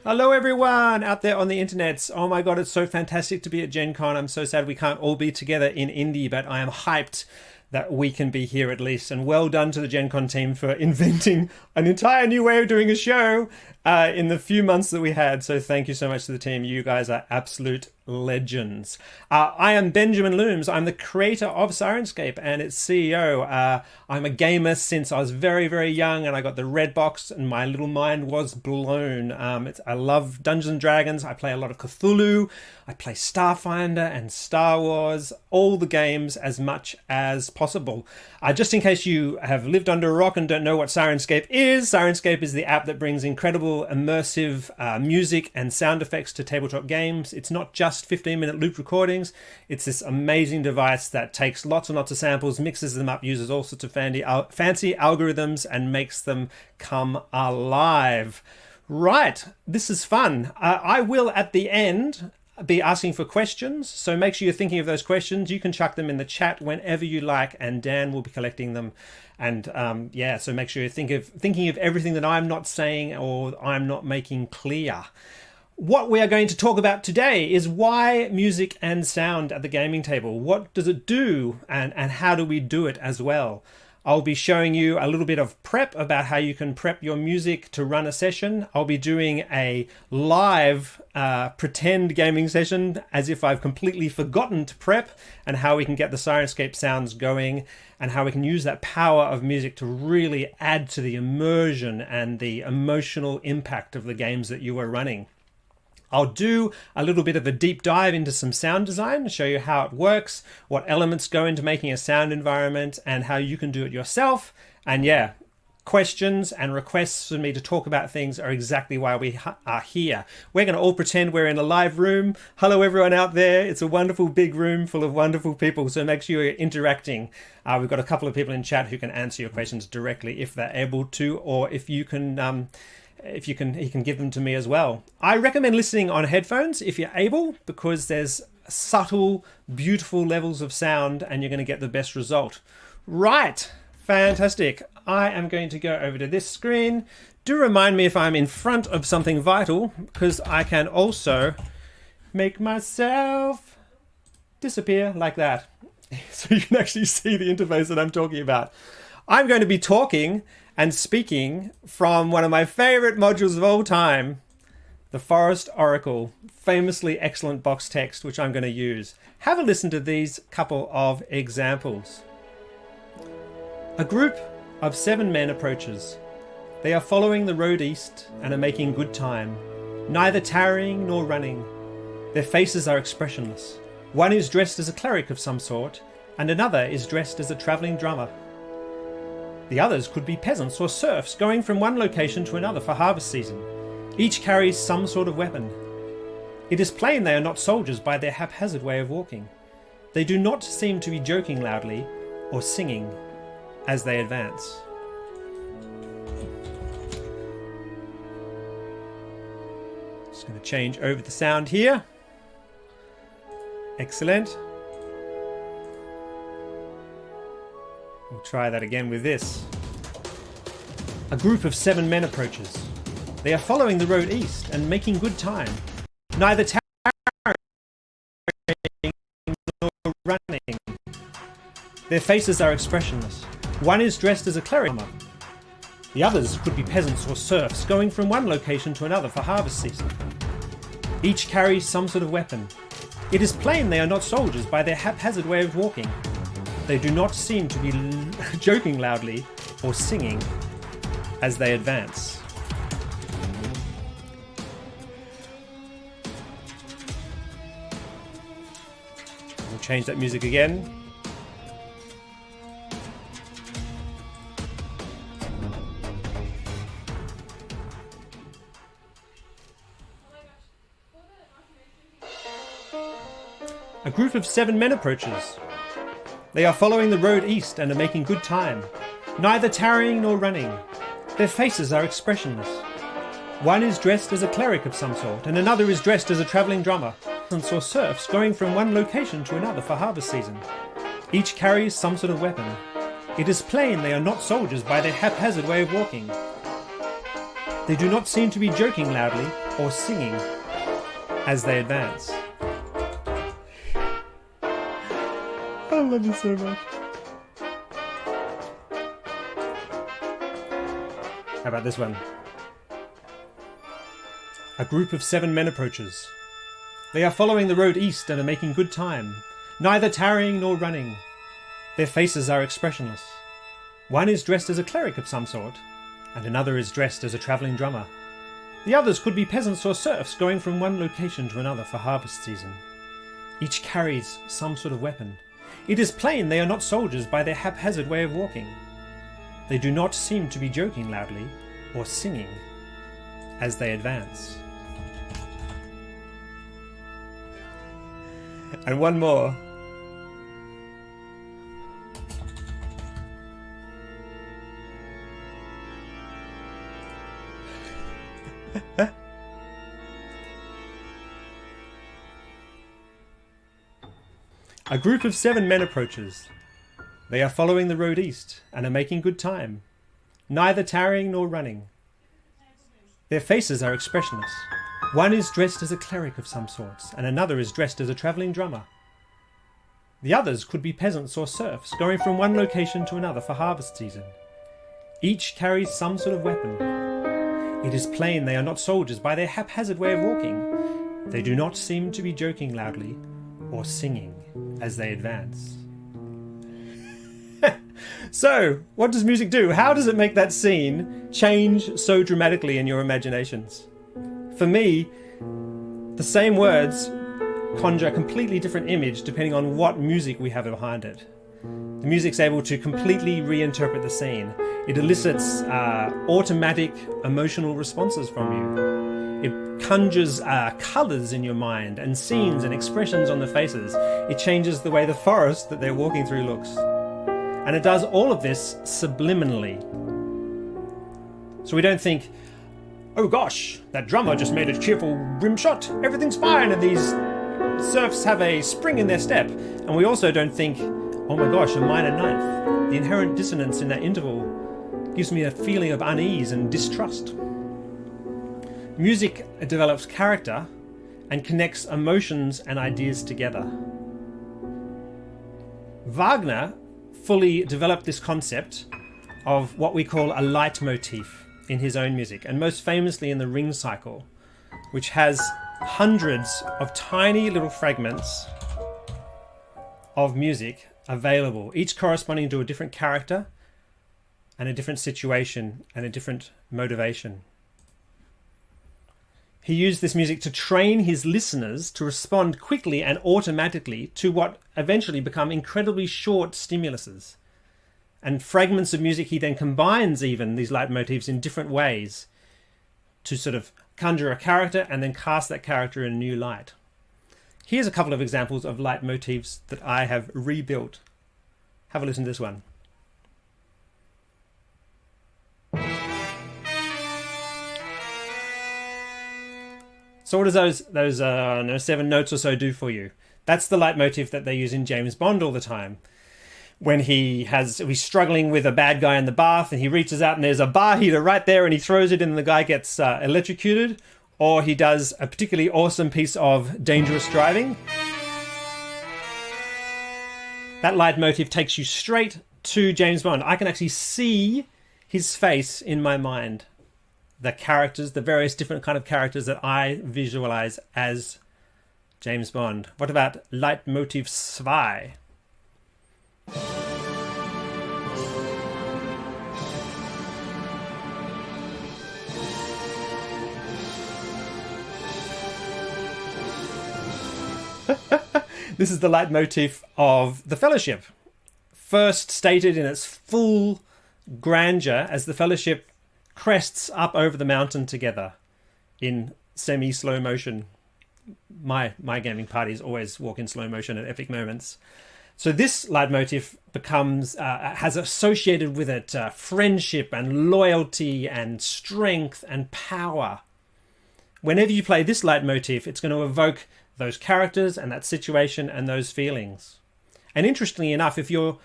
Hello everyone out there on the internets. Oh my god, it's so fantastic to be at Gen Con. I'm so sad we can't all be together in Indy, but I am hyped that we can be here at least. And well done to the Gen Con team for inventing an entire new way of doing a show in the few months that we had. So thank you so much to the team. You guys are absolute legends. I am Benjamin Loomes. I'm the creator of Sirenscape and its CEO. I'm a gamer since I was very, very young, and I got the red box and my little mind was blown. I love Dungeons and Dragons. I play a lot of Cthulhu. I play Starfinder and Star Wars, all the games as much as possible. Just in case you have lived under a rock and don't know what Sirenscape is the app that brings incredible immersive music and sound effects to tabletop games. It's not just 15-minute loop recordings. It's this amazing device that takes lots and lots of samples, mixes them up, uses all sorts of fancy algorithms, and makes them come alive. Right, this is fun. I will, at the end, be asking for questions, so make sure you're thinking of those questions. You can chuck them in the chat whenever you like, and Dan will be collecting them. And yeah, so make sure you're thinking of everything that I'm not saying or I'm not making clear. What we are going to talk about today is why music and sound at the gaming table. What does it do, and how do we do it as well? I'll be showing you a little bit of prep about how you can prep your music to run a session. I'll be doing a live pretend gaming session as if I've completely forgotten to prep, and how we can get the Sirenscape sounds going and how we can use that power of music to really add to the immersion and the emotional impact of the games that you are running. I'll do a little bit of a deep dive into some sound design, show you how it works, what elements go into making a sound environment, and how you can do it yourself. And yeah, questions and requests for me to talk about things are exactly why we are here. We're going to all pretend we're in a live room. Hello everyone out there. It's a wonderful big room full of wonderful people, so make sure you're interacting. We've got a couple of people in chat who can answer your questions directly if they're able to, or if you can... he can give them to me as well. I recommend listening on headphones if you're able, because there's subtle, beautiful levels of sound and you're going to get the best result. Right, fantastic. I am going to go over to this screen. Do remind me if I'm in front of something vital, because I can also make myself disappear like that. So you can actually see the interface that I'm talking about. I'm going to be talking and speaking from one of my favorite modules of all time, the Forest Oracle, famously excellent box text, which I'm going to use. Have a listen to these couple of examples. A group of 7 men approaches. They are following the road east and are making good time, neither tarrying nor running. Their faces are expressionless. One is dressed as a cleric of some sort, and another is dressed as a travelling drummer. The others could be peasants or serfs going from one location to another for harvest season. Each carries some sort of weapon. It is plain they are not soldiers by their haphazard way of walking. They do not seem to be joking loudly or singing as they advance. Just going to change over the sound here. Excellent. We'll try that again with this. A group of 7 men approaches. They are following the road east and making good time, neither tarrying nor running. Their faces are expressionless. One is dressed as a cleric. The others could be peasants or serfs going from one location to another for harvest season. Each carries some sort of weapon. It is plain they are not soldiers by their haphazard way of walking. They do not seem to be joking loudly or singing as they advance. We'll change that music again. A group of 7 men approaches. They are following the road east and are making good time, neither tarrying nor running. Their faces are expressionless. One is dressed as a cleric of some sort, and another is dressed as a travelling drummer, or serfs going from one location to another for harvest season. Each carries some sort of weapon. It is plain they are not soldiers by their haphazard way of walking. They do not seem to be joking loudly or singing as they advance. I love you so much. How about this one? A group of 7 men approaches. They are following the road east and are making good time, neither tarrying nor running. Their faces are expressionless. One is dressed as a cleric of some sort, and another is dressed as a travelling drummer. The others could be peasants or serfs going from one location to another for harvest season. Each carries some sort of weapon. It is plain they are not soldiers by their haphazard way of walking. They do not seem to be joking loudly or singing as they advance. And one more. A group of 7 men approaches. They are following the road east and are making good time, neither tarrying nor running. Their faces are expressionless. One is dressed as a cleric of some sorts, and another is dressed as a travelling drummer. The others could be peasants or serfs going from one location to another for harvest season. Each carries some sort of weapon. It is plain they are not soldiers by their haphazard way of walking. They do not seem to be joking loudly or singing as they advance. So, what does music do? How does it make that scene change so dramatically in your imaginations? For me, the same words conjure a completely different image depending on what music we have behind it. The music's able to completely reinterpret the scene. It elicits automatic emotional responses from you. It conjures colours in your mind and scenes and expressions on the faces. It changes the way the forest that they're walking through looks. And it does all of this subliminally. So we don't think, oh gosh, that drummer just made a cheerful rim shot, everything's fine, and these serfs have a spring in their step. And we also don't think, oh my gosh, a minor ninth. The inherent dissonance in that interval gives me a feeling of unease and distrust. Music develops character and connects emotions and ideas together. Wagner fully developed this concept of what we call a leitmotif in his own music, and most famously in the Ring Cycle, which has hundreds of tiny little fragments of music available, each corresponding to a different character and a different situation and a different motivation. He used this music to train his listeners to respond quickly and automatically to what eventually become incredibly short stimuluses. And fragments of music he then combines even these leitmotifs in different ways to sort of conjure a character and then cast that character in a new light. Here's a couple of examples of leitmotifs that I have rebuilt. Have a listen to this one. So what does those 7 notes or so do for you? That's the leitmotif that they use in James Bond all the time. When he's struggling with a bad guy in the bath and he reaches out and there's a bar heater right there and he throws it in and the guy gets electrocuted, or he does a particularly awesome piece of dangerous driving. That leitmotif takes you straight to James Bond. I can actually see his face in my mind. The characters, the various different kind of characters that I visualize as James Bond. What about Leitmotif 2? This is the leitmotif of the Fellowship, first stated in its full grandeur as the Fellowship crests up over the mountain together in semi-slow motion. My gaming parties always walk in slow motion at epic moments. So this leitmotif becomes has associated with it friendship and loyalty and strength and power. Whenever you play this leitmotif, it's going to evoke those characters and that situation and those feelings. And interestingly enough, if you're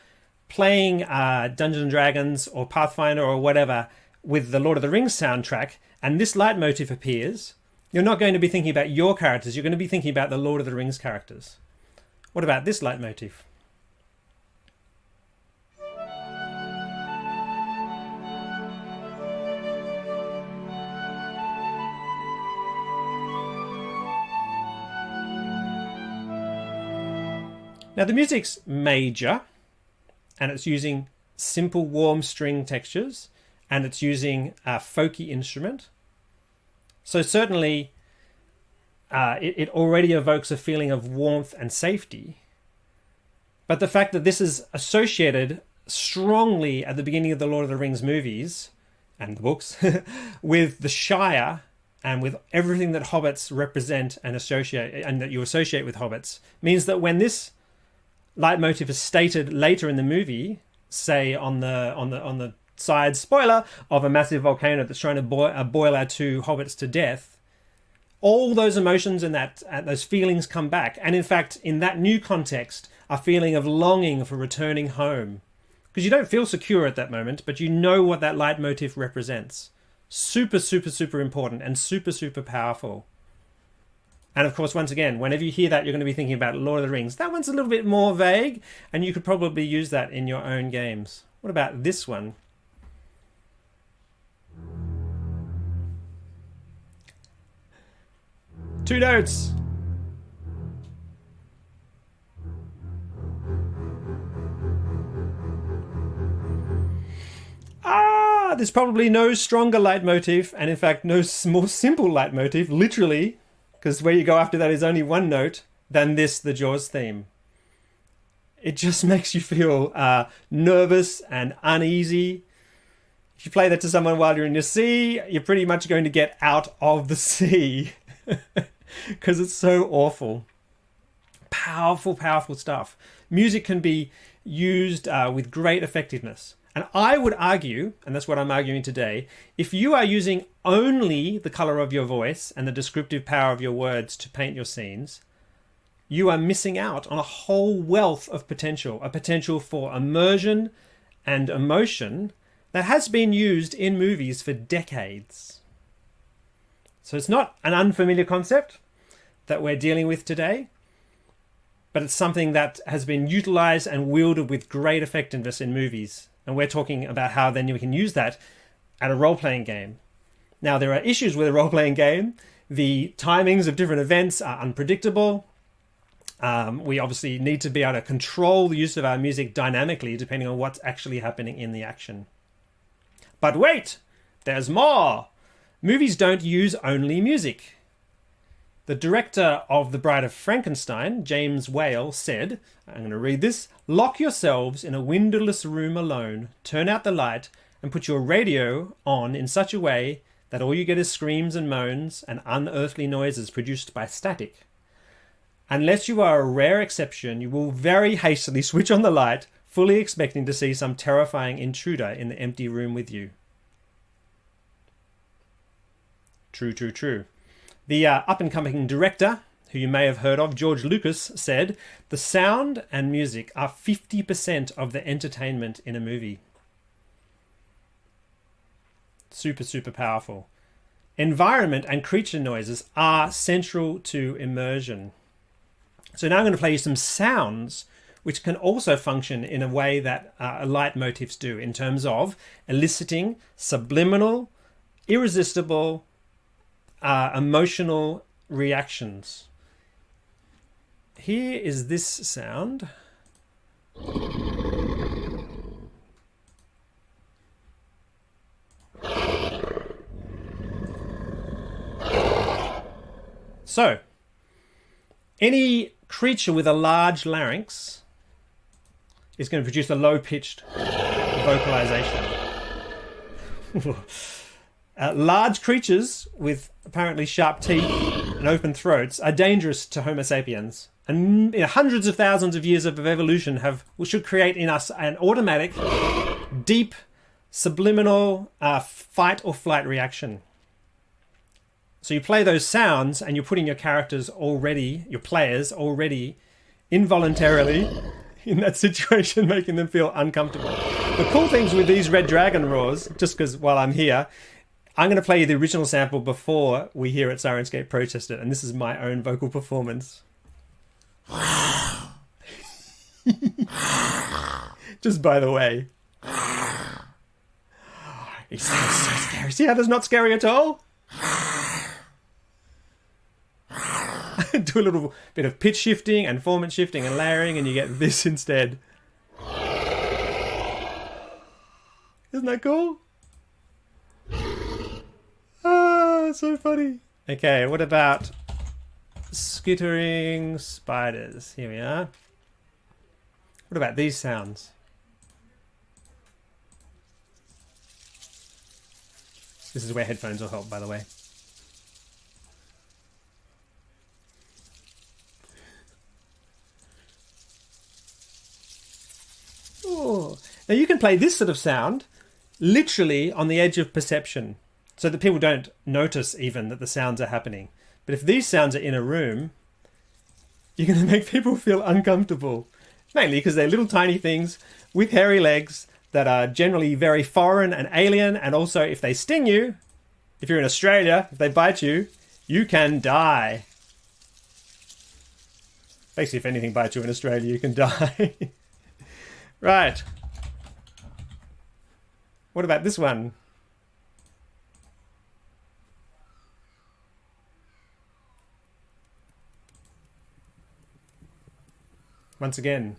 playing Dungeons & Dragons or Pathfinder or whatever with the Lord of the Rings soundtrack, and this leitmotif appears, You're not going to be thinking about your characters, you're going to be thinking about the Lord of the Rings characters. What about this leitmotif? Now the music's major, and it's using simple warm string textures, and it's using a folky instrument. So certainly it already evokes a feeling of warmth and safety. But the fact that this is associated strongly at the beginning of the Lord of the Rings movies and the books with the Shire and with everything that hobbits represent and associate, and that you associate with hobbits, means that when this leitmotif is stated later in the movie, say on the side spoiler of a massive volcano that's trying to boil our two hobbits to death, all those emotions and those feelings come back. And in fact, in that new context, a feeling of longing for returning home, because you don't feel secure at that moment, but you know what that leitmotif represents. Super, super, super important and super, super powerful. And of course, once again, whenever you hear that, you're going to be thinking about Lord of the Rings. That one's a little bit more vague, and you could probably use that in your own games. What about this one? Two notes. There's probably no stronger leitmotif, and in fact, no more simple leitmotif, literally, because where you go after that is only one note, than this, the Jaws theme. It just makes you feel nervous and uneasy. If you play that to someone while you're in the sea, you're pretty much going to get out of the sea because it's so awful. Powerful, powerful stuff. Music can be used with great effectiveness. And I would argue, and that's what I'm arguing today, if you are using only the color of your voice and the descriptive power of your words to paint your scenes, you are missing out on a whole wealth of potential, a potential for immersion and emotion that has been used in movies for decades. So it's not an unfamiliar concept that we're dealing with today, but it's something that has been utilized and wielded with great effectiveness in movies. And we're talking about how then you can use that at a role-playing game. Now, there are issues with a role-playing game. The timings of different events are unpredictable. We obviously need to be able to control the use of our music dynamically depending on what's actually happening in the action. But wait, there's more. Movies don't use only music. The director of The Bride of Frankenstein, James Whale, said, I'm going to read this, "Lock yourselves in a windowless room alone, turn out the light, and put your radio on in such a way that all you get is screams and moans and unearthly noises produced by static. Unless you are a rare exception, you will very hastily switch on the light, fully expecting to see some terrifying intruder in the empty room with you." True, true, true. The up-and-coming director, who you may have heard of, George Lucas, said, "The sound and music are 50% of the entertainment in a movie." Super, super powerful. Environment and creature noises are central to immersion. So now I'm going to play you some sounds which can also function in a way that leitmotifs do in terms of eliciting subliminal, irresistible, emotional reactions. Here is this sound. So, any creature with a large larynx is going to produce a low-pitched vocalization. Large creatures with apparently sharp teeth and open throats are dangerous to Homo sapiens. And hundreds of thousands of years of evolution should create in us an automatic, deep, subliminal fight or flight reaction. So you play those sounds and you're putting your characters already, your players already, involuntarily in that situation, making them feel uncomfortable. The cool things with these Red Dragon roars, just because while I'm here, I'm going to play you the original sample before we hear it Sirenscape protest it, and this is my own vocal performance. Just by the way. It sounds so scary. See how that's not scary at all? Do a little bit of pitch shifting and formant shifting and layering, and you get this instead. Isn't that cool? Ah, so funny. Okay, what about skittering spiders? Here we are. What about these sounds? This is where headphones will help, by the way. Oh. Now you can play this sort of sound literally on the edge of perception, so that people don't notice even that the sounds are happening. But if these sounds are in a room, you're going to make people feel uncomfortable. Mainly because they're little tiny things with hairy legs that are generally very foreign and alien, and also if they sting you, if you're in Australia, if they bite you, you can die. Basically, if anything bites you in Australia, you can die. Right. What about this one? Once again,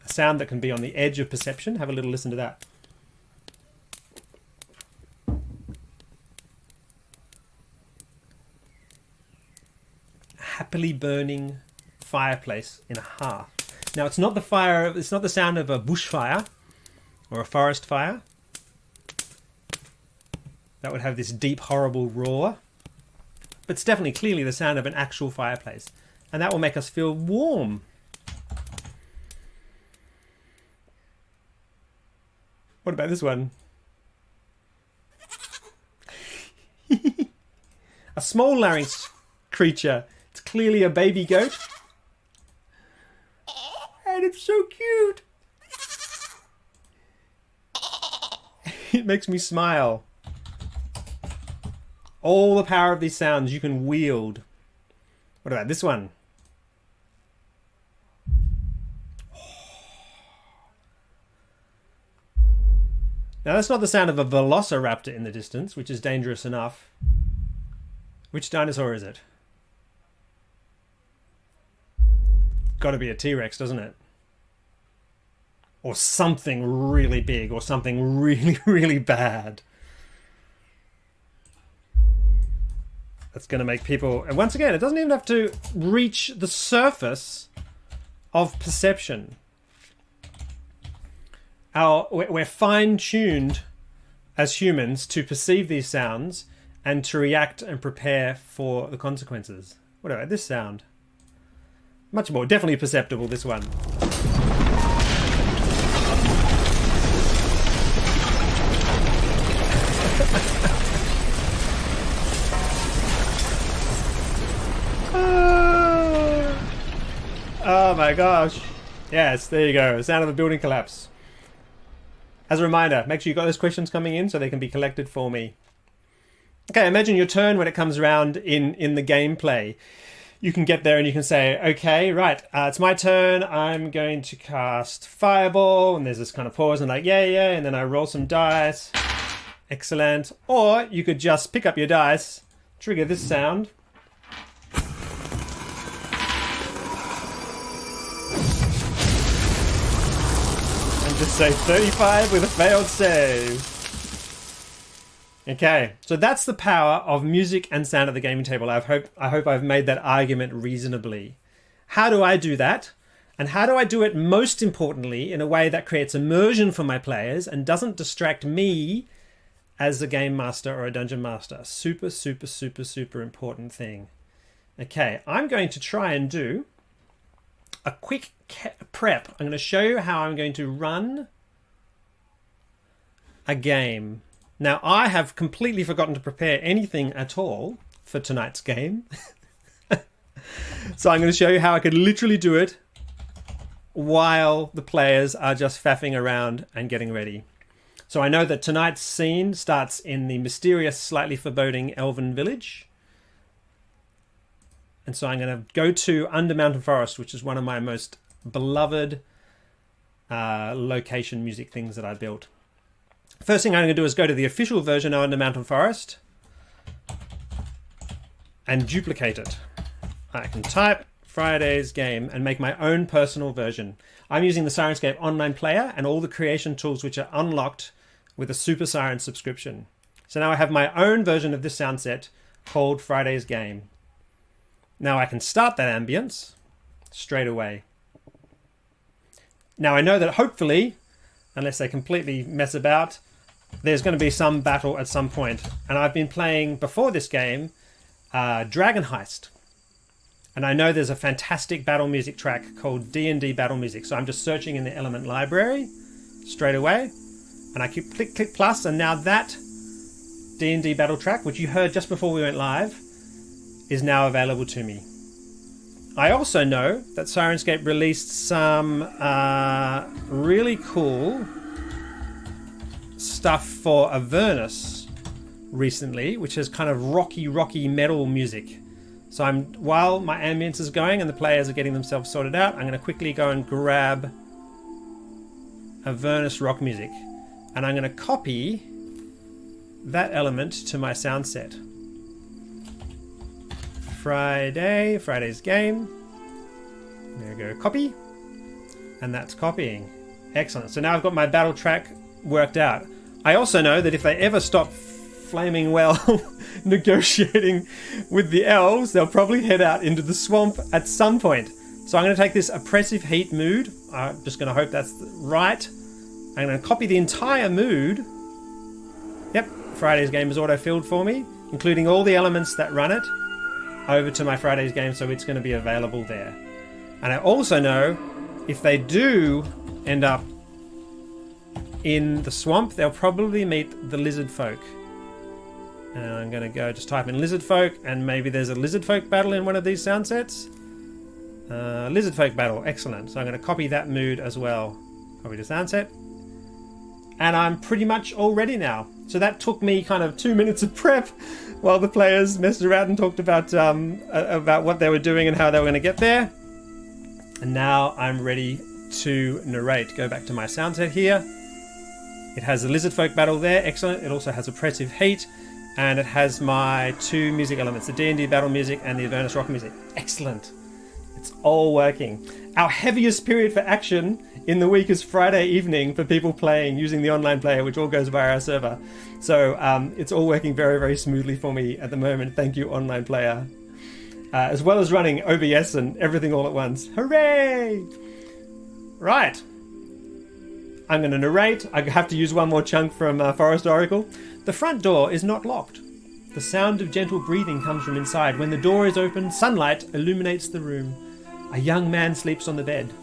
a sound that can be on the edge of perception. Have a little listen to that. A happily burning fireplace in a hearth. Now, it's not the fire. It's not the sound of a bushfire or a forest fire. That would have this deep, horrible roar. But it's definitely clearly the sound of an actual fireplace. And that will make us feel warm. What about this one? A small larynx creature. It's clearly a baby goat. And it's so cute. It makes me smile. All the power of these sounds you can wield. What about this one? Now that's not the sound of a velociraptor in the distance, which is dangerous enough. Which dinosaur is it? Got to be a T-Rex, doesn't it? Or something really big, or something really, really bad. That's going to make people... And once again, it doesn't even have to reach the surface of perception. We're fine-tuned as humans to perceive these sounds and to react and prepare for the consequences. What about this sound? Much more, definitely perceptible, this one. Oh my gosh. Yes, there you go. The sound of a building collapse. As a reminder, make sure you've got those questions coming in so they can be collected for me. Okay, imagine your turn when it comes around in the gameplay. You can get there and you can say, okay, right, it's my turn. I'm going to cast Fireball. And there's this kind of pause and like, yeah. And then I roll some dice. Excellent. Or you could just pick up your dice, trigger this sound. Just say 35 with a failed save. Okay, so that's the power of music and sound at the gaming table. I hope I've made that argument reasonably. How do I do that? And how do I do it most importantly in a way that creates immersion for my players and doesn't distract me as a game master or a dungeon master? Super, super, super, super important thing. Okay, I'm going to try and do a quick prep. I'm going to show you how I'm going to run a game. Now, I have completely forgotten to prepare anything at all for tonight's game. So I'm going to show you how I could literally do it while the players are just faffing around and getting ready. So I know that tonight's scene starts in the mysterious, slightly foreboding elven village. And so I'm going to go to Under Mountain Forest, which is one of my most beloved location music things that I built. First thing I'm going to do is go to the official version of Under Mountain Forest and duplicate it. I can type Friday's game and make my own personal version. I'm using the Sirenscape online player and all the creation tools which are unlocked with a Super Siren subscription. So now I have my own version of this sound set called Friday's Game. Now I can start that ambience straight away. Now I know that hopefully, unless they completely mess about, there's going to be some battle at some point. And I've been playing before this game Dragon Heist. And I know there's a fantastic battle music track called D&D Battle Music. So I'm just searching in the element library straight away. And I keep click plus, and now that D&D battle track, which you heard just before we went live, is now available to me. I also know that Sirenscape released some really cool stuff for Avernus recently, which is kind of rocky metal music. So while my ambience is going and the players are getting themselves sorted out, I'm going to quickly go and grab Avernus rock music. And I'm going to copy that element to my sound set. Friday's game. There we go, copy. And that's copying. Excellent. So now I've got my battle track worked out. I also know that if they ever stop flaming well negotiating with the elves, they'll probably head out into the swamp at some point. So I'm going to take this oppressive heat mood. I'm just going to hope that's right. I'm going to copy the entire mood. Yep, Friday's game is auto-filled for me, including all the elements that run it, over to my Friday's game, so it's going to be available there. And I also know if they do end up in the swamp, they'll probably meet the lizard folk. And I'm going to go just type in lizard folk, and maybe there's a lizard folk battle in one of these sound sets. Lizard folk battle, excellent. So I'm going to copy that mood as well. Copy the sound set. And I'm pretty much all ready now. So that took me kind of 2 minutes of prep while the players messed around and talked about what they were doing and how they were going to get there. And now I'm ready to narrate. Go back to my sound set here. It has the lizard folk battle there, excellent. It also has oppressive heat, and it has my two music elements, the D&D battle music and the Avernus rock music. Excellent. It's all working. Our heaviest period for action in the week is Friday evening for people playing using the online player, which all goes via our server. So it's all working very, very smoothly for me at the moment. Thank you, online player. As well as running OBS and everything all at once. Hooray! Right. I'm going to narrate. I have to use one more chunk from Forest Oracle. The front door is not locked. The sound of gentle breathing comes from inside. When the door is open, sunlight illuminates the room. A young man sleeps on the bed.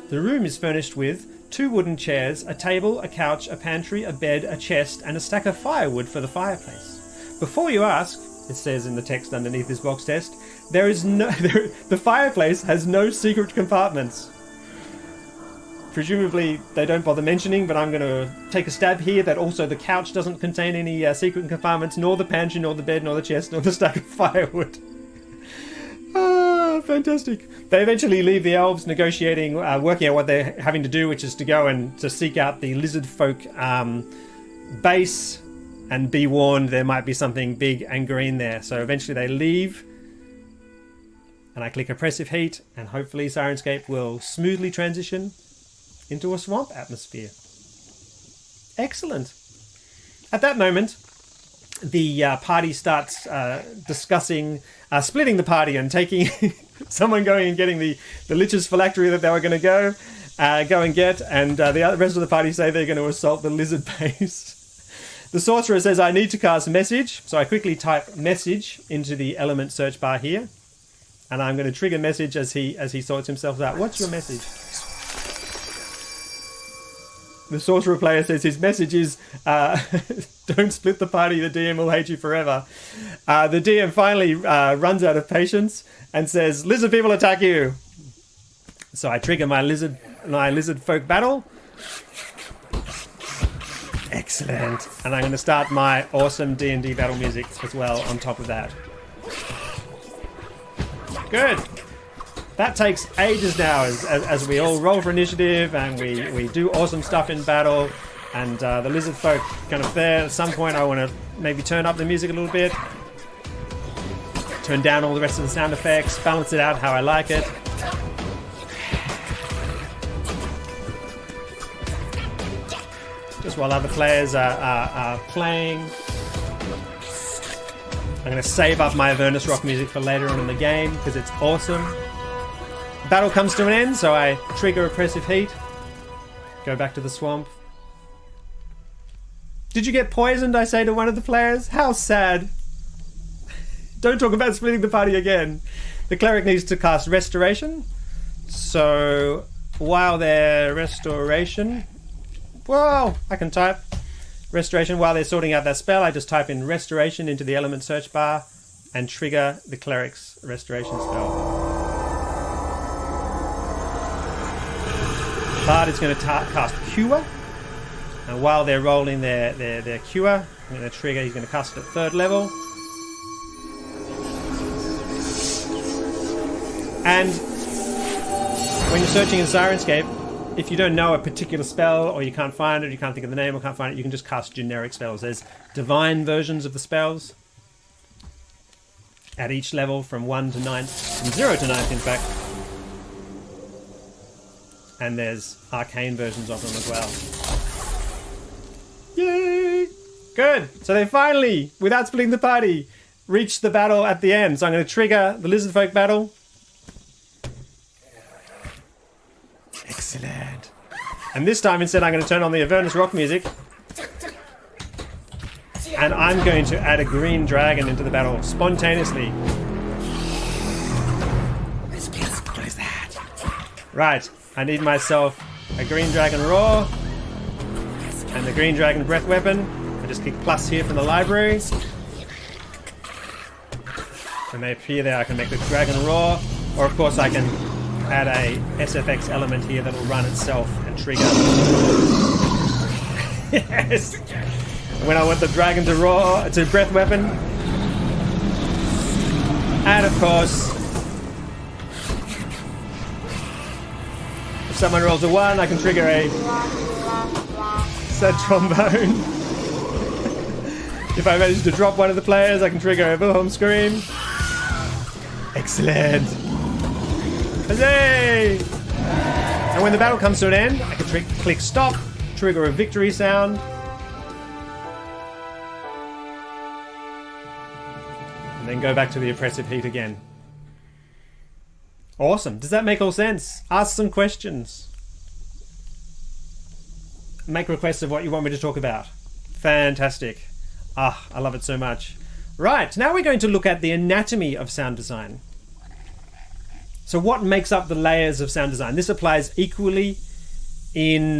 The room is furnished with 2 wooden chairs, a table, a couch, a pantry, a bed, a chest, and a stack of firewood for the fireplace. Before you ask, it says in the text underneath this box test, the fireplace has no secret compartments. Presumably they don't bother mentioning, but I'm going to take a stab here that also the couch doesn't contain any secret compartments, nor the pantry, nor the bed, nor the chest, nor the stack of firewood. Ah, fantastic. They eventually leave the elves negotiating, working out what they're having to do, which is to go and to seek out the lizard folk base, and be warned there might be something big and green there. So eventually they leave, and I click oppressive heat, and hopefully Sirenscape will smoothly transition into a swamp atmosphere. Excellent. At that moment, the party starts discussing splitting the party and taking someone going and getting the lich's phylactery that they were going to go and get, and the rest of the party say they're going to assault the lizard base. The sorcerer says, I need to cast message, so I quickly type message into the element search bar here, and I'm going to trigger message as he sorts himself out. What's your message? The sorcerer player says his message is, don't split the party, the DM will hate you forever. The DM finally runs out of patience and says, lizard people attack you. So I trigger my lizard folk battle. Excellent. And I'm going to start my awesome D&D battle music as well on top of that. Good. That takes ages now as we all roll for initiative and we do awesome stuff in battle. And the lizard folk kind of there. At some point I want to maybe turn up the music a little bit. Turn down all the rest of the sound effects. Balance it out how I like it. Just while other players are playing. I'm going to save up my Avernus rock music for later on in the game because it's awesome. Battle comes to an end, so I trigger oppressive heat. Go back to the swamp. Did you get poisoned, I say to one of the players? How sad. Don't talk about splitting the party again. The cleric needs to cast Restoration. So while they're Restoration... Whoa! I can type Restoration. While they're sorting out that spell, I just type in Restoration into the element search bar and trigger the cleric's Restoration spell. Bard is going to cast Cure. And while they're rolling their Cure, I'm going to trigger, he's going to cast it at 3rd level. And when you're searching in Sirenscape, if you don't know a particular spell or you can't find it, you can't think of the name or can't find it, you can just cast generic spells. There's divine versions of the spells at each level from 1 to 9th, from 0 to 9th in fact. And there's arcane versions of them as well. Yay! Good! So they finally, without splitting the party, reached the battle at the end. So I'm going to trigger the lizard folk battle. Excellent. And this time instead I'm going to turn on the Avernus rock music. And I'm going to add a green dragon into the battle spontaneously. What is that? Right. I need myself a green dragon roar. And the green dragon breath weapon. I just click plus here from the library. When they appear there I can make the dragon roar. Or of course I can add a SFX element here that will run itself and trigger. Yes! When I want the dragon to roar, it's a breath weapon. And of course, if someone rolls a 1, I can trigger a sad trombone. If I manage to drop one of the players, I can trigger a Wilhelm scream. Excellent! Huzzay! And when the battle comes to an end, I can click stop, trigger a victory sound. And then go back to the oppressive heat again. Awesome. Does that make all sense? Ask some questions. Make requests of what you want me to talk about. Fantastic. Ah, I love it so much. Right, now we're going to look at the anatomy of sound design. So what makes up the layers of sound design? This applies equally in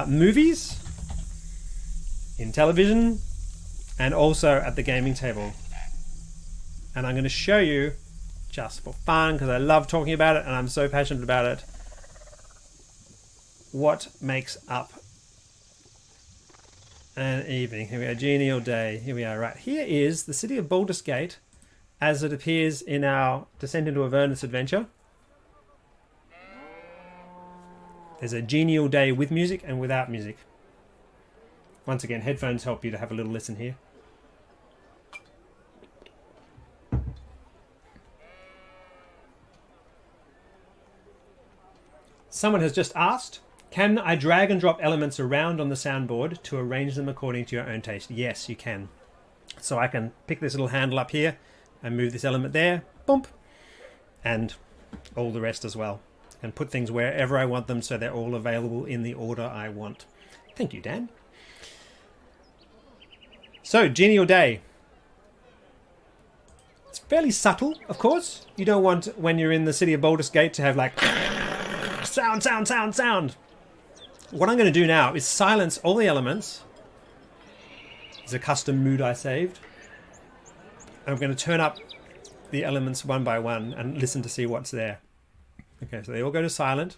movies, in television, and also at the gaming table. And I'm going to show you, just for fun, because I love talking about it and I'm so passionate about it, what makes up an evening. Here we are, genial day. Here we are, right. Here is the city of Baldur's Gate as it appears in our Descent into Avernus adventure. There's a genial day with music and without music. Once again, headphones help you to have a little listen here. Someone has just asked, can I drag and drop elements around on the soundboard to arrange them according to your own taste? Yes, you can. So I can pick this little handle up here and move this element there, bump, and all the rest as well. And put things wherever I want them so they're all available in the order I want. Thank you, Dan. So, genial day. It's fairly subtle, of course. You don't want, when you're in the city of Baldur's Gate, to have like sound, sound, sound, sound. What I'm going to do now is silence all the elements. There's a custom mood I saved. I'm going to turn up the elements one by one and listen to see what's there. Okay, so they all go to silent.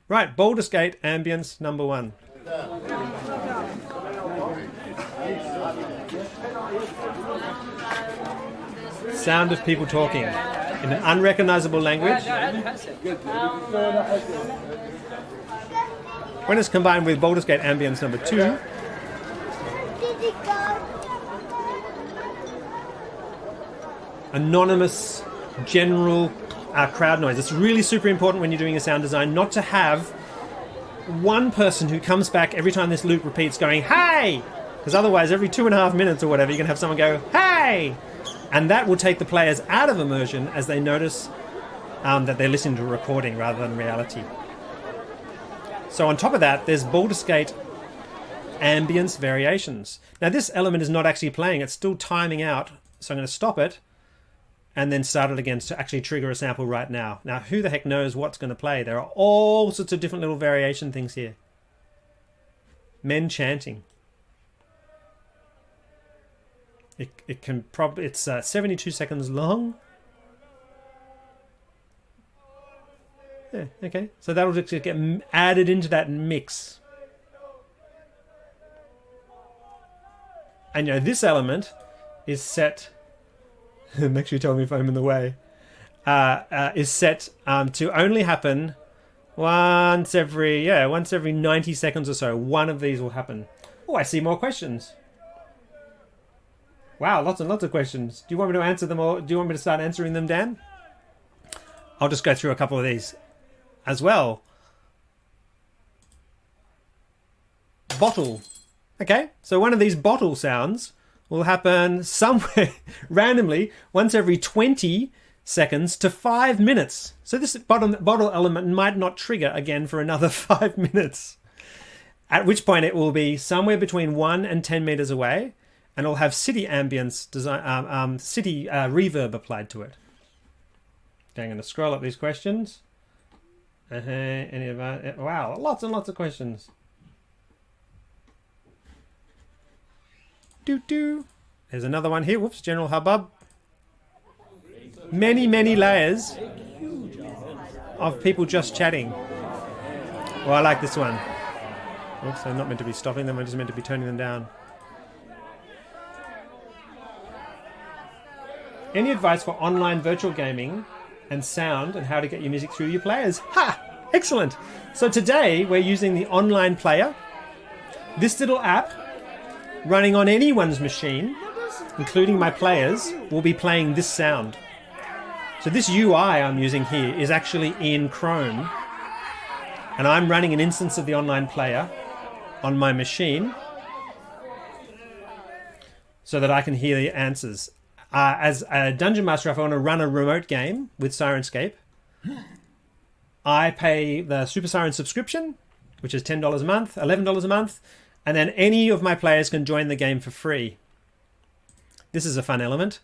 Right, Baldur's Gate ambience number 1. Sound of people talking in an unrecognizable language. When it's combined with Baldur's Gate ambience number 2, anonymous general crowd noise. It's really super important when you're doing a sound design not to have one person who comes back every time this loop repeats going, "Hey!" Because otherwise, every 2.5 minutes or whatever, you're going to have someone go, "Hey!" And that will take the players out of immersion as they notice that they're listening to a recording rather than reality. So on top of that, there's Baldur's Gate ambience variations. Now this element is not actually playing, it's still timing out. So I'm going to stop it and then start it again to actually trigger a sample right now. Now who the heck knows what's going to play? There are all sorts of different little variation things here. Men chanting. It can probably, it's 72 seconds long. Yeah, okay. So that'll just get added into that mix. And you know, this element is set, make sure you tell me if I'm in the way, is set to only happen once every 90 seconds or so. One of these will happen. Oh, I see more questions. Wow, lots and lots of questions. Do you want me to answer them or do you want me to start answering them, Dan? I'll just go through a couple of these as well. Bottle. Okay, so one of these bottle sounds will happen somewhere randomly once every 20 seconds to 5 minutes. So this bottle element might not trigger again for another 5 minutes. At which point it will be somewhere between 1 and 10 meters away, and it'll have city ambience design, city reverb applied to it. Okay, I'm going to scroll up these questions. Wow, lots and lots of questions. There's another one here. Whoops, general hubbub. Many, many layers of people just chatting. Well, I like this one. Oops, I'm not meant to be stopping them. I'm just meant to be turning them down. Any advice for online virtual gaming and sound and how to get your music through your players? Ha! Excellent. So today we're using the online player. This little app running on anyone's machine, including my players, will be playing this sound. So this UI I'm using here is actually in Chrome, and I'm running an instance of the online player on my machine so that I can hear the answers. As a Dungeon Master, if I want to run a remote game with Sirenscape, I pay the Super Siren subscription, which is $10 a month, $11 a month, and then any of my players can join the game for free. This is a fun element.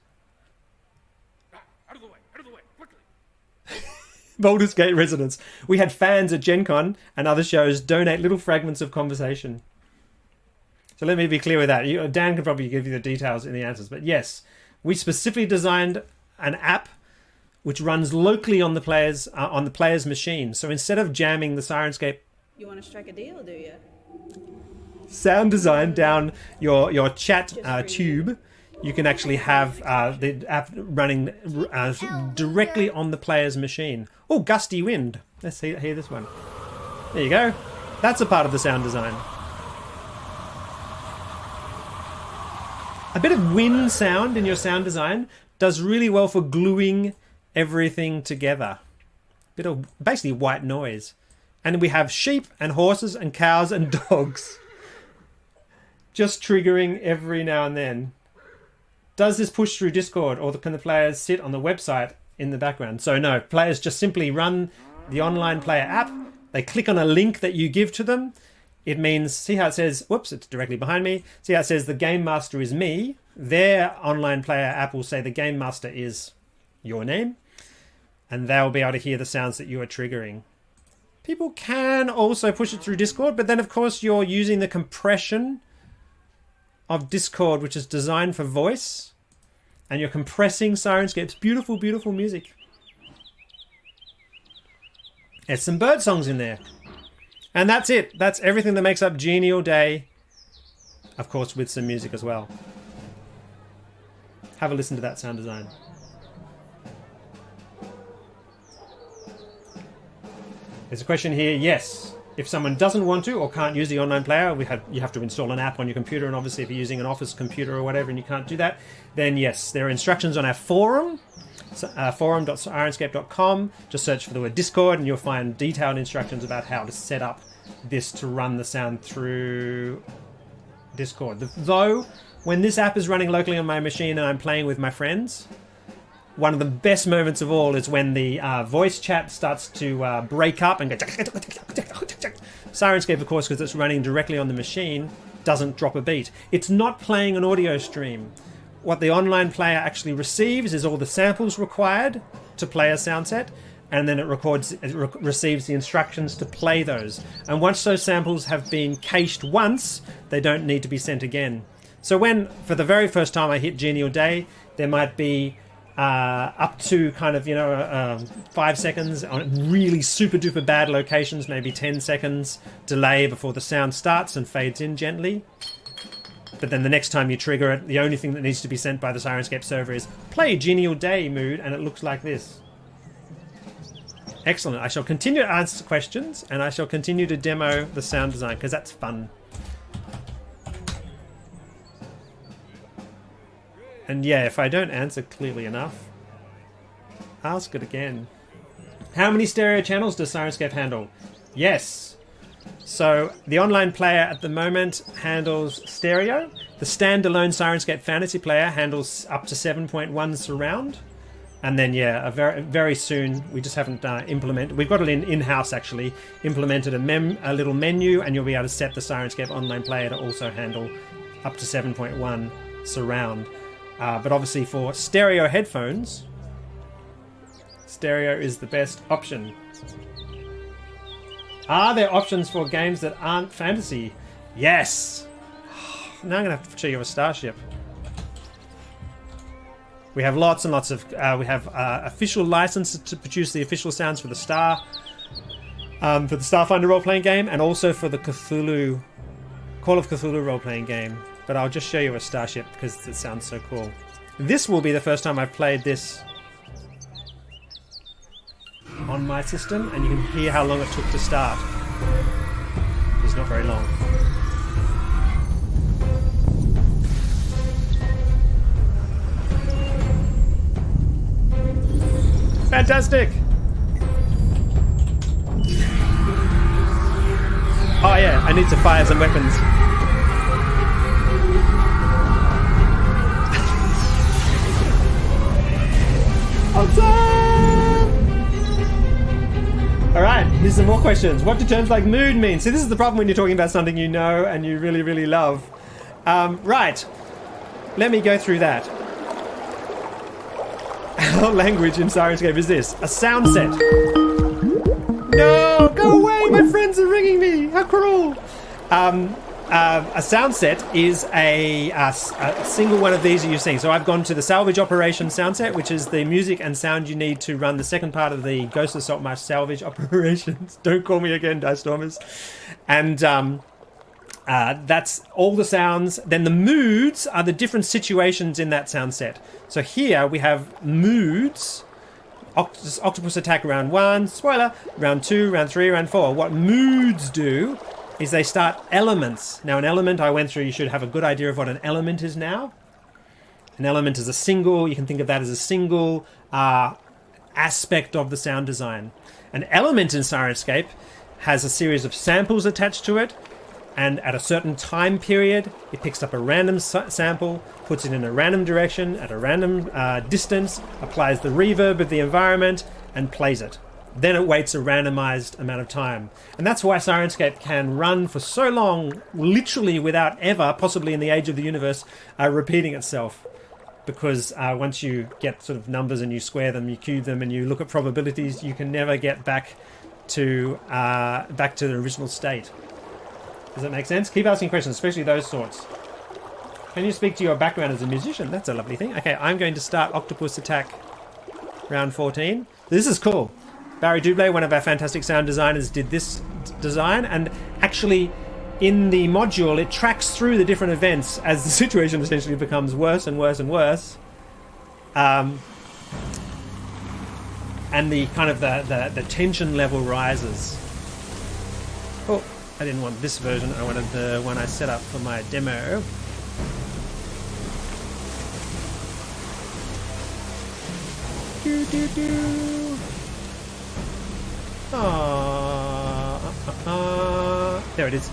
Out of the way, quickly. Baldur's Gate residents. We had fans at Gen Con and other shows donate little fragments of conversation. So let me be clear with that. Dan can probably give you the details in the answers, but yes, we specifically designed an app which runs locally on the player's machine. So instead of jamming the Sirenscape, you want to strike a deal, do you? Sound design down your chat tube, you can actually have the app running directly on the player's machine. Oh, gusty wind. Let's hear this one. There you go. That's a part of the sound design. A bit of wind sound in your sound design does really well for gluing everything together. Bit of basically white noise. And we have sheep and horses and cows and dogs. Just triggering every now and then. Does this push through Discord, or can the players sit on the website in the background? So no, players just simply run the online player app. They click on a link that you give to them. It means, see how it says, whoops, it's directly behind me. See how it says the game master is me. Their online player app will say the game master is your name. And they'll be able to hear the sounds that you are triggering. People can also push it through Discord, but then of course you're using the compression of Discord, which is designed for voice. And you're compressing Sirenscape's beautiful, beautiful music. There's some bird songs in there. And that's it. That's everything that makes up Genial Day of course, with some music as well. Have a listen to that sound design. There's a question here. Yes, if someone doesn't want to or can't use the online player, you have to install an app on your computer, and obviously if you're using an office computer or whatever and you can't do that, then yes, there are instructions on our forum, forum.sirenscape.com. Just search for the word Discord and you'll find detailed instructions about how to set up this to run the sound through Discord. Though, when this app is running locally on my machine and I'm playing with my friends, one of the best moments of all is when the voice chat starts to break up and go... Sirenscape, of course, because it's running directly on the machine, doesn't drop a beat. It's not playing an audio stream. What the online player actually receives is all the samples required to play a sound set, and then it receives the instructions to play those. And once those samples have been cached once, they don't need to be sent again. So when, for the very first time, I hit Genial Day, there might be up to kind of 5 seconds on really super duper bad locations, maybe 10 seconds delay before the sound starts and fades in gently. But then the next time you trigger it, the only thing that needs to be sent by the Sirenscape server is play Genial Day mood, and it looks like this. Excellent. I shall continue to answer questions, and I shall continue to demo the sound design because that's fun. And yeah, if I don't answer clearly enough, ask it again. How many stereo channels does Sirenscape handle? Yes. So the online player at the moment handles stereo. The standalone Sirenscape Fantasy player handles up to 7.1 surround. And then yeah, very soon, we just haven't implemented. We've got it in-house actually, implemented a little menu, and you'll be able to set the Sirenscape online player to also handle up to 7.1 surround. But obviously for stereo headphones, stereo is the best option. Are there options for games that aren't fantasy? Yes! Now I'm going to have to show you a starship. We have lots and lots of... we have official licenses to produce the official sounds for the Star, for the Starfinder role-playing game, and also for the Call of Cthulhu role-playing game. But I'll just show you a starship because it sounds so cool. This will be the first time I've played this on my system, and you can hear how long it took to start. It's not very long. Fantastic! Oh yeah, I need to fire some weapons. Alright, here's some more questions. What do terms like mood mean? See, this is the problem when you're talking about something you know and you really, really love. Right, let me go through that. Our language in Sirenscape is this. A sound set. No, go away, my friends are ringing me. How cruel. A sound set is a single one of these that you're seeing. So I've gone to the salvage operation sound set, which is the music and sound you need to run the second part of the Ghost of Saltmarsh salvage operations. Don't call me again, Dice Stormers. And that's all the sounds. Then the moods are the different situations in that sound set. So here we have moods. Octopus attack round 1. Spoiler. Round 2, round 3, round 4. What moods do is they start elements. Now an element I went through, you should have a good idea of what an element is now. An element is a single, you can think of that as a single aspect of the sound design. An element in Sirenscape has a series of samples attached to it, and at a certain time period, it picks up a random sample, puts it in a random direction, at a random distance, applies the reverb of the environment, and plays it. Then it waits a randomized amount of time. And that's why Sirenscape can run for so long, literally without ever, possibly in the age of the universe, repeating itself. Because once you get sort of numbers and you square them, you cube them, and you look at probabilities, you can never get back to the original state. Does that make sense? Keep asking questions, especially those sorts. Can you speak to your background as a musician? That's a lovely thing. Okay, I'm going to start Octopus Attack round 14. This is cool. Barry Dublé, one of our fantastic sound designers, did this design, and actually in the module, it tracks through the different events as the situation essentially becomes worse and worse and worse. And the kind of the tension level rises. Oh, I didn't want this version. I wanted the one I set up for my demo. There it is.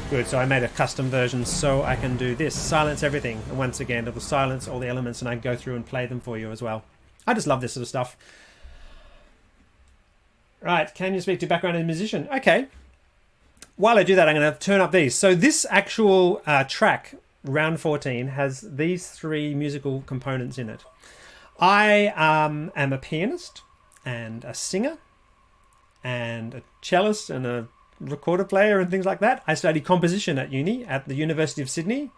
Good, so I made a custom version so I can do this. Silence everything. And once again, it will silence all the elements and I can go through and play them for you as well. I just love this sort of stuff. Right, can you speak to background and musician? Okay. While I do that, I'm going to turn up these. So this actual track, round 14, has these three musical components in it. I am a pianist and a singer and a cellist and a recorder player and things like that. I studied composition at uni at the University of Sydney.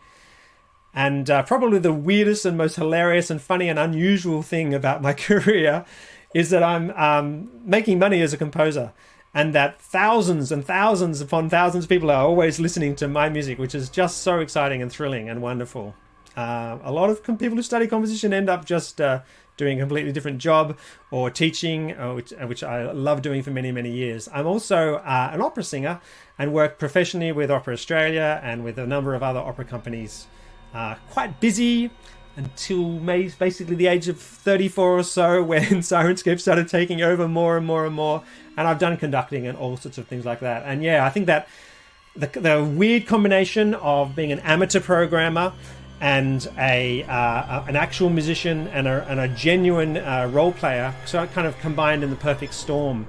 And probably the weirdest and most hilarious and funny and unusual thing about my career is that I'm making money as a composer, and that thousands and thousands upon thousands of people are always listening to my music, which is just so exciting and thrilling and wonderful. A lot of people who study composition end up just doing a completely different job or teaching, which I love doing for many, many years. I'm also an opera singer and work professionally with Opera Australia and with a number of other opera companies. Quite busy until basically the age of 34 or so, when Sirenscape started taking over more and more and more. And I've done conducting and all sorts of things like that. And yeah, I think that the weird combination of being an amateur programmer and an actual musician and a genuine role player, so it kind of combined in the perfect storm.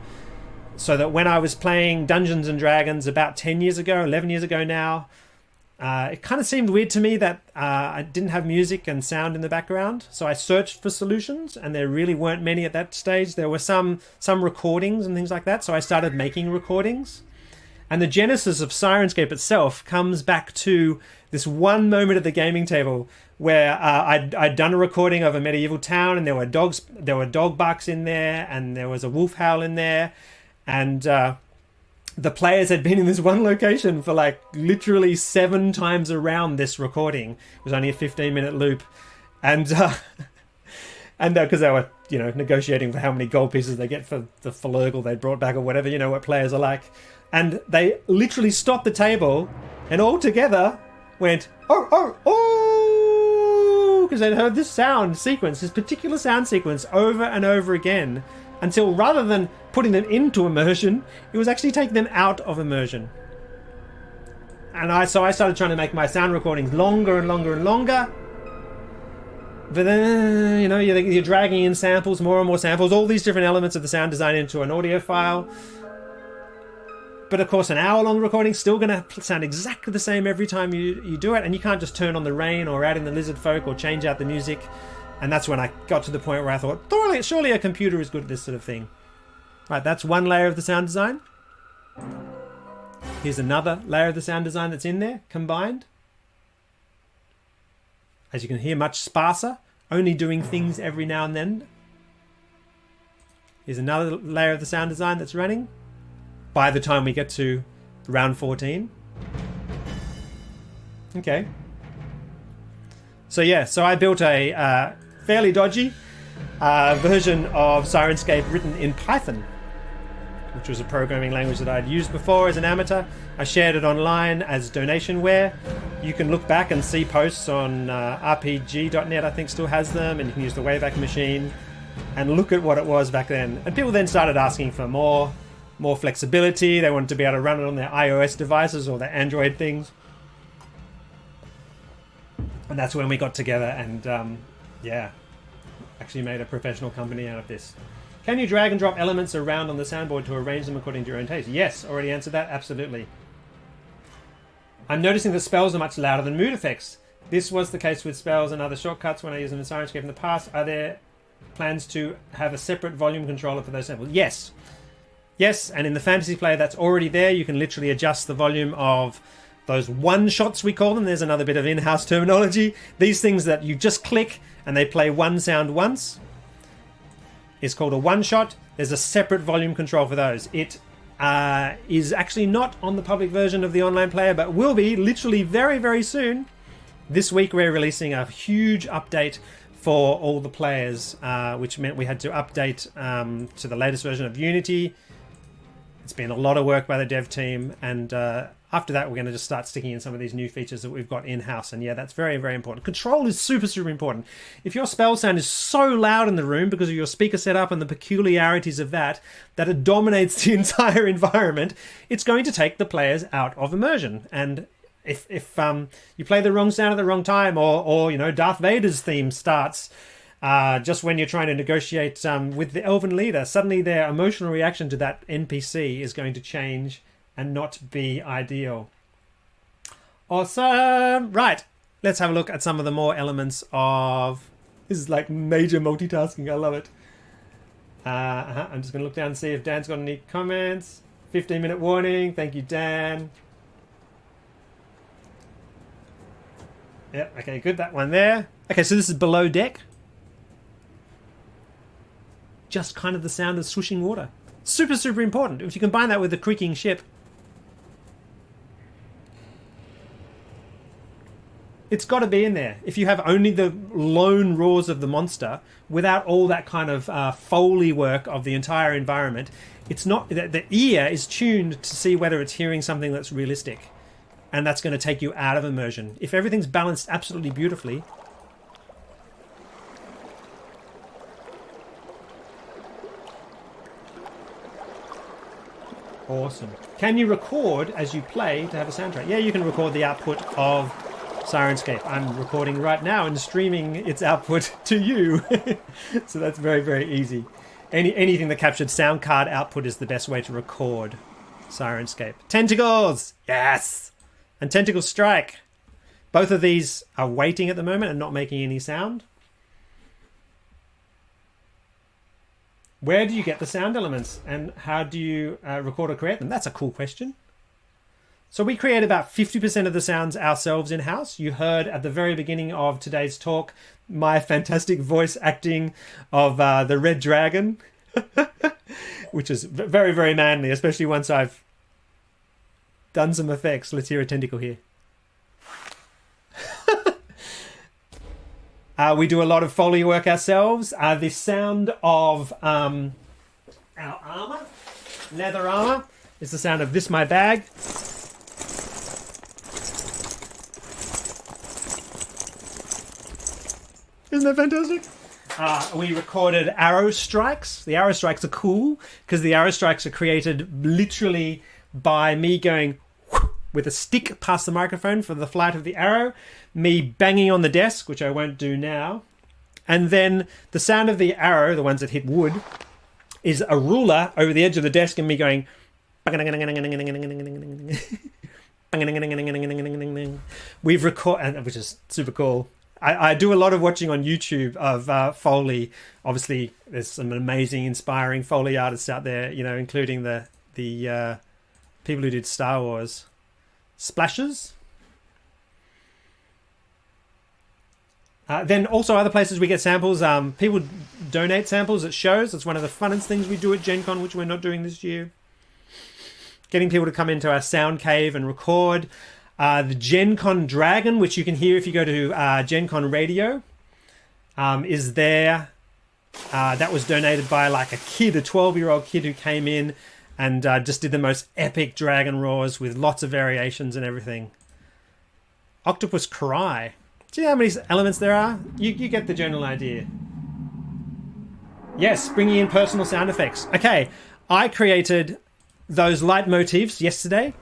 So that when I was playing Dungeons and Dragons about 10 years ago, 11 years ago now, it kind of seemed weird to me that I didn't have music and sound in the background. So I searched for solutions, and there really weren't many at that stage. There were some recordings and things like that, so I started making recordings. And the genesis of Sirenscape itself comes back to this one moment at the gaming table where I'd done a recording of a medieval town, and there were dog barks in there, and there was a wolf howl in there, and the players had been in this one location for like literally 7 times around this recording. It was only a 15-minute loop, and because they were negotiating for how many gold pieces they get for the Flurgle they brought back or whatever, what players are like. And they literally stopped the table and all together went, oh, because they'd heard this particular sound sequence over and over again, until rather than putting them into immersion, it was actually taking them out of immersion. And so I started trying to make my sound recordings longer and longer and longer. But then, you're dragging in samples, more and more samples, all these different elements of the sound design into an audio file. But of course, an hour-long recording is still going to sound exactly the same every time you do it, and you can't just turn on the rain or add in the lizard folk or change out the music. And that's when I got to the point where I thought, surely a computer is good at this sort of thing. Right, that's one layer of the sound design. Here's another layer of the sound design that's in there, combined. As you can hear, much sparser, only doing things every now and then. Here's another layer of the sound design that's running by the time we get to round 14. Okay. So I built a fairly dodgy version of Sirenscape written in Python, which was a programming language that I'd used before as an amateur. I shared it online as donationware. You can look back and see posts on rpg.net, I think still has them, and you can use the Wayback Machine and look at what it was back then. And people then started asking for more flexibility. They wanted to be able to run it on their iOS devices or their Android things. And that's when we got together and, actually made a professional company out of this. Can you drag and drop elements around on the soundboard to arrange them according to your own taste? Yes, already answered that. Absolutely. I'm noticing that spells are much louder than mood effects. This was the case with spells and other shortcuts when I used them in Sirenscape in the past. Are there plans to have a separate volume controller for those samples? Yes. Yes, and in the fantasy player that's already there, you can literally adjust the volume of those one-shots, we call them. There's another bit of in-house terminology. These things that you just click and they play one sound once is called a one-shot. There's a separate volume control for those. It is actually not on the public version of the online player, but will be literally very, very soon. This week we're releasing a huge update for all the players, which meant we had to update to the latest version of Unity. It's been a lot of work by the dev team, and after that we're going to just start sticking in some of these new features that we've got in-house. And yeah, that's very, very important. Control is super, super important. If your spell sound is so loud in the room because of your speaker setup and the peculiarities of that it dominates the entire environment, it's going to take the players out of immersion. And if you play the wrong sound at the wrong time, or you know, Darth Vader's theme starts just when you're trying to negotiate with the elven leader, suddenly their emotional reaction to that NPC is going to change and not be ideal. Awesome! Right, let's have a look at some of the more elements of... This is like major multitasking, I love it. I'm just going to look down and see if Dan's got any comments. 15-minute warning, thank you, Dan. Yep, okay, good, that one there. Okay, so this is below deck. Just kind of the sound of swooshing water. Super, super important. If you combine that with the creaking ship, it's got to be in there. If you have only the lone roars of the monster without all that kind of Foley work of the entire environment, it's not... The ear is tuned to see whether it's hearing something that's realistic. And that's going to take you out of immersion. If everything's balanced absolutely beautifully... Awesome. Can you record as you play to have a soundtrack? Yeah, you can record the output of Sirenscape. I'm recording right now and streaming its output to you. So that's very, very easy. Anything that captured sound card output is the best way to record Sirenscape. Tentacles! Yes! And Tentacle Strike. Both of these are waiting at the moment and not making any sound. Where do you get the sound elements, and how do you record or create them? That's a cool question. So we create about 50% of the sounds ourselves in-house. You heard at the very beginning of today's talk my fantastic voice acting of the Red Dragon, which is very, very manly, especially once I've done some effects. Let's hear a tentacle here. We do a lot of Foley work ourselves. The sound of our armor, leather armor, is the sound of this, my bag. Isn't that fantastic? We recorded arrow strikes. The arrow strikes are cool because the arrow strikes are created literally by me going with a stick past the microphone for the flight of the arrow, me banging on the desk, which I won't do now, and then the sound of the arrow, the ones that hit wood, is a ruler over the edge of the desk and me going... We've recorded, which is super cool. I do a lot of watching on YouTube of Foley. Obviously, there's some amazing, inspiring Foley artists out there, you know, including the people who did Star Wars. Splashes. Then also other places we get samples. People donate samples at shows. That's one of the funnest things we do at Gen Con, which we're not doing this year. Getting people to come into our sound cave and record. The Gen Con Dragon, which you can hear if you go to Gen Con Radio, is there. That was donated by like a kid, a 12-year-old kid who came in and just did the most epic dragon roars with lots of variations and everything. Octopus Cry. Do you know how many elements there are? You get the general idea. Yes, bringing in personal sound effects. Okay, I created those Leitmotifs yesterday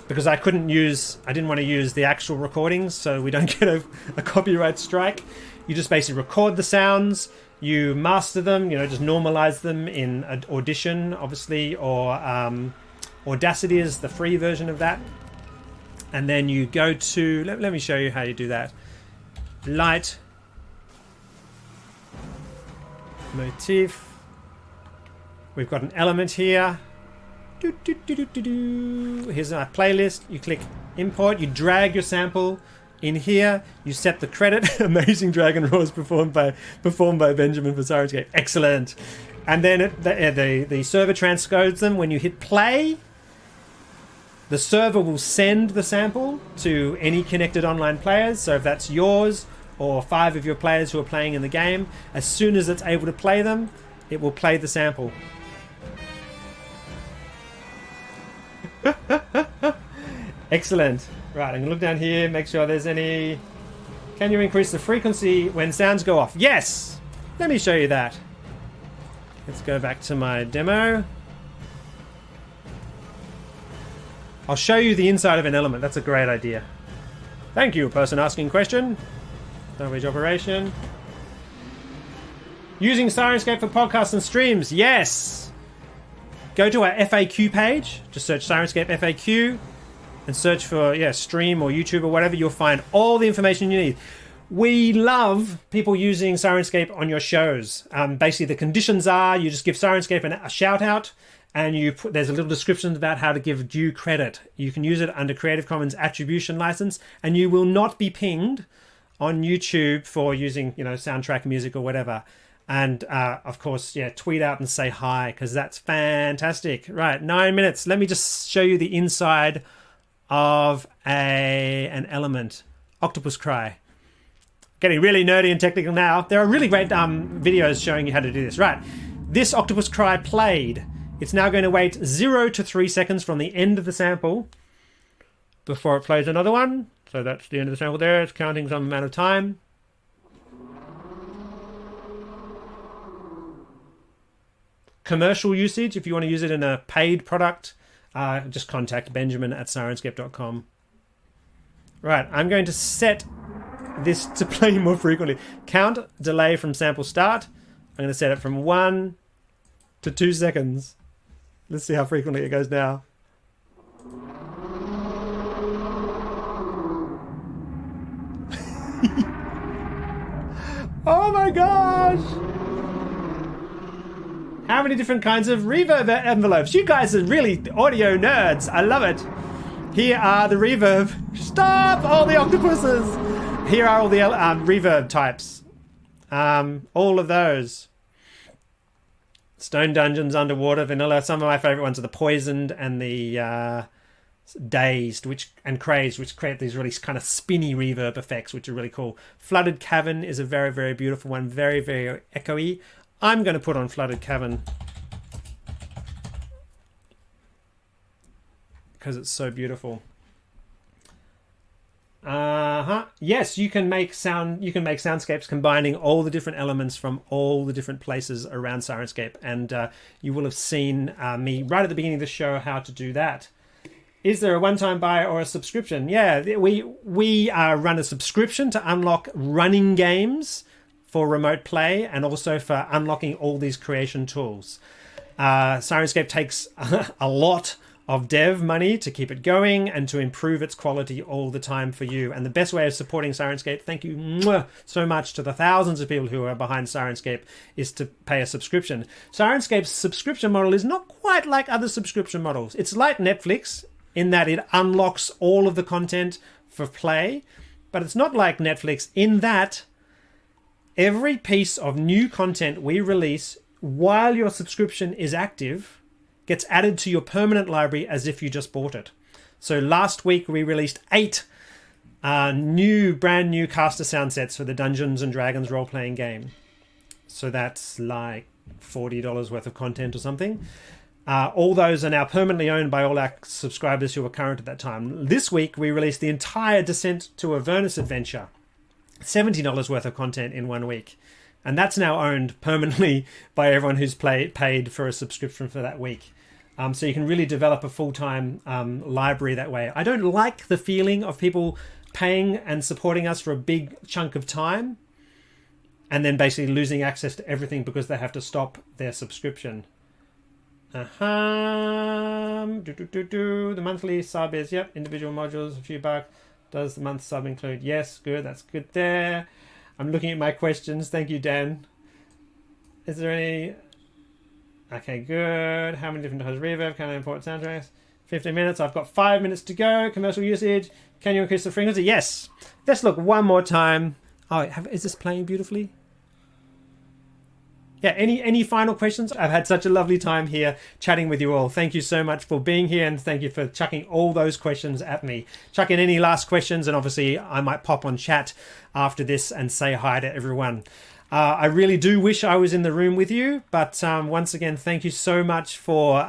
because I didn't want to use the actual recordings so we don't get a copyright strike. You just basically record the sounds, you master them, you know, just normalize them in Audition, obviously, or Audacity is the free version of that. And then you go to, let me show you how you do that. Light motif. We've got an element here. Here's our playlist. You click import, you drag your sample In here, you set the credit. Amazing Dragon Roars performed by Benjamin for Sirenscape. Excellent. And then the server transcodes them. When you hit play, the server will send the sample to any connected online players. So if that's yours or 5 of your players who are playing in the game, as soon as it's able to play them, it will play the sample. Excellent. Right, I'm going to look down here, make sure there's any... Can you increase the frequency when sounds go off? Yes! Let me show you that. Let's go back to my demo. I'll show you the inside of an element. That's a great idea. Thank you, person asking question. Language operation. Using Sirenscape for podcasts and streams. Yes! Go to our FAQ page. Just search Sirenscape FAQ. And search for, stream or YouTube or whatever. You'll find all the information you need. We love people using Sirenscape on your shows. Basically, the conditions are you just give Sirenscape a shout out, and there's a little description about how to give due credit. You can use it under Creative Commons Attribution License, and you will not be pinged on YouTube for using, soundtrack music or whatever. And of course, tweet out and say hi, because that's fantastic. Right, 9 minutes. Let me just show you the inside of an element. Octopus Cry. Getting really nerdy and technical now. There are really great videos showing you how to do this. Right, this Octopus Cry played. It's now going to wait 0 to 3 seconds from the end of the sample before it plays another one. So that's the end of the sample there. It's counting some amount of time. Commercial usage, if you want to use it in a paid product, just contact Benjamin at Sirenscape.com. Right, I'm going to set this to play more frequently. Count delay from sample start. I'm going to set it from 1 to 2 seconds. Let's see how frequently it goes now. Oh my gosh! How many different kinds of reverb envelopes? You guys are really audio nerds. I love it. Here are the reverb. Stop! All the octopuses! Here are all the reverb types. All of those. Stone Dungeons, Underwater, Vanilla. Some of my favorite ones are the Poisoned and the Dazed and Crazed, which create these really kind of spinny reverb effects, which are really cool. Flooded Cavern is a very, very beautiful one. Very, very echoey. I'm going to put on Flooded Cavern because it's so beautiful. Yes, you can make soundscapes combining all the different elements from all the different places around Sirenscape, and you will have seen me right at the beginning of the show how to do that. Is there a one-time buy or a subscription? Yeah, we run a subscription to unlock running games for remote play, and also for unlocking all these creation tools. Sirenscape takes a lot of dev money to keep it going and to improve its quality all the time for you. And the best way of supporting Sirenscape, thank you so much to the thousands of people who are behind Sirenscape, is to pay a subscription. Sirenscape's subscription model is not quite like other subscription models. It's like Netflix in that it unlocks all of the content for play, but it's not like Netflix in that every piece of new content we release while your subscription is active gets added to your permanent library as if you just bought it. So last week we released 8 brand new caster sound sets for the Dungeons and Dragons role-playing game. So that's like $40 worth of content or something. All those are now permanently owned by all our subscribers who were current at that time. This week we released the entire Descent to Avernus adventure. $70 worth of content in 1 week. And that's now owned permanently by everyone who's paid for a subscription for that week. So you can really develop a full-time library that way. I don't like the feeling of people paying and supporting us for a big chunk of time and then basically losing access to everything because they have to stop their subscription. The monthly sub is, individual modules, a few bucks. Does the month sub include? Yes, good. That's good there. I'm looking at my questions. Thank you, Dan. Is there any... Okay, good. How many different types of reverb can I import soundtracks? 15 minutes. I've got 5 minutes to go. Commercial usage. Can you increase the frequency? Yes. Let's look one more time. Oh, is this playing beautifully? Yeah, any final questions? I've had such a lovely time here chatting with you all. Thank you so much for being here, and thank you for chucking all those questions at me. Chuck in any last questions, and obviously I might pop on chat after this and say hi to everyone. I really do wish I was in the room with you, but once again, thank you so much for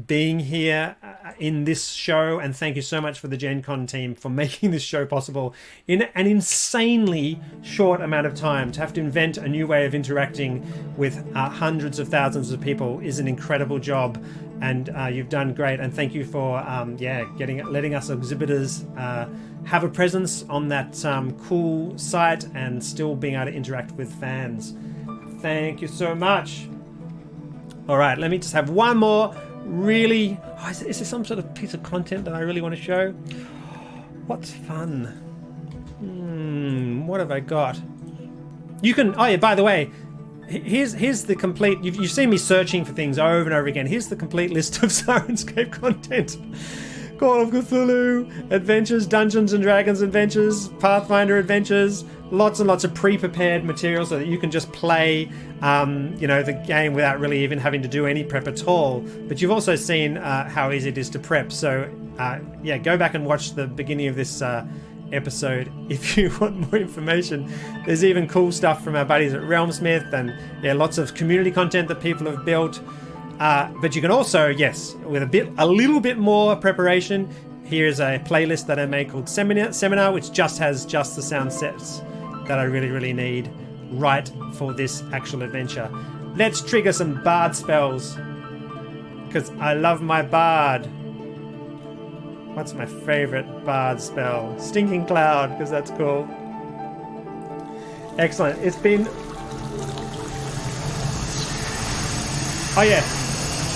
being here in this show, and thank you so much for the Gen Con team for making this show possible in an insanely short amount of time. To have to invent a new way of interacting with hundreds of thousands of people is an incredible job, and you've done great. And thank you for letting us exhibitors have a presence on that cool site and still being able to interact with fans. Thank you so much. All right, let me just have one more really... Oh, is there some sort of piece of content that I really want to show? What's fun? What have I got? You can... Oh yeah, by the way, here's the complete... You've seen me searching for things over and over again. Here's the complete list of Sirenscape content. Call of Cthulhu adventures, Dungeons and Dragons adventures, Pathfinder adventures, lots and lots of pre-prepared material so that you can just play the game without really even having to do any prep at all. But you've also seen how easy it is to prep, so go back and watch the beginning of this episode if you want more information. There's even cool stuff from our buddies at Realmsmith, and lots of community content that people have built. But you can also, with a little bit more preparation, here's a playlist that I made called Seminar, which just has the sound sets that I really, really need right for this actual adventure. Let's trigger some bard spells, because I love my bard. What's my favorite bard spell? Stinking Cloud, because that's cool. Excellent. It's been... Oh yeah.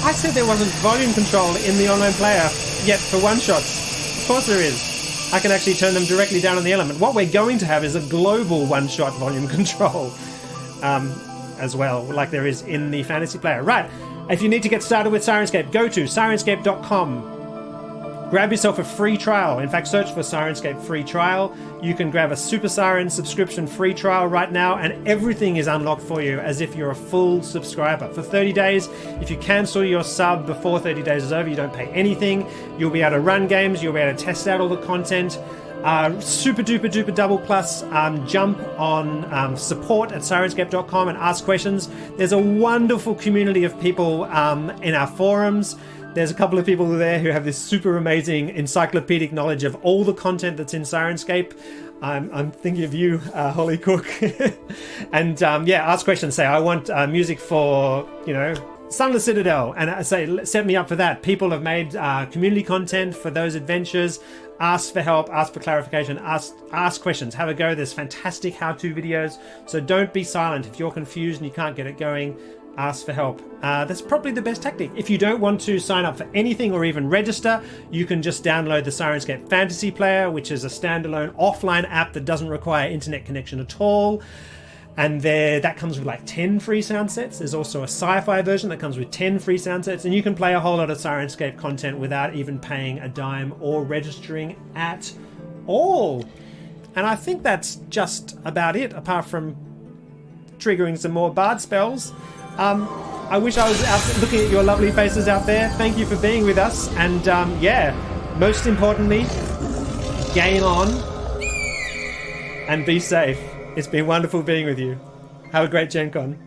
I said there wasn't volume control in the online player yet for one-shots. Of course there is. I can actually turn them directly down on the element. What we're going to have is a global one-shot volume control as well, like there is in the fantasy player. Right, if you need to get started with Sirenscape, go to Sirenscape.com. Grab yourself a free trial. In fact, search for Sirenscape free trial. You can grab a Super Siren subscription free trial right now, and everything is unlocked for you as if you're a full subscriber. For 30 days, if you cancel your sub before 30 days is over, you don't pay anything. You'll be able to run games. You'll be able to test out all the content. Super duper duper double plus, jump on support at Sirenscape.com and ask questions. There's a wonderful community of people in our forums. There's a couple of people there who have this super amazing encyclopedic knowledge of all the content that's in Sirenscape. I'm thinking of you, Holly Cook. And ask questions. Say, I want music for, Sunless Citadel. And I say, set me up for that. People have made community content for those adventures. Ask for help, ask for clarification, ask questions. Have a go. There's fantastic how-to videos. So don't be silent. If you're confused and you can't get it going, ask for help. That's probably the best tactic. If you don't want to sign up for anything or even register, you can just download the Sirenscape Fantasy Player, which is a standalone offline app that doesn't require internet connection at all. And that comes with like 10 free sound sets. There's also a sci-fi version that comes with 10 free sound sets, and you can play a whole lot of Sirenscape content without even paying a dime or registering at all. And I think that's just about it, apart from triggering some more bard spells. I wish I was out looking at your lovely faces out there. Thank you for being with us. And most importantly, game on and be safe. It's been wonderful being with you. Have a great Gen Con.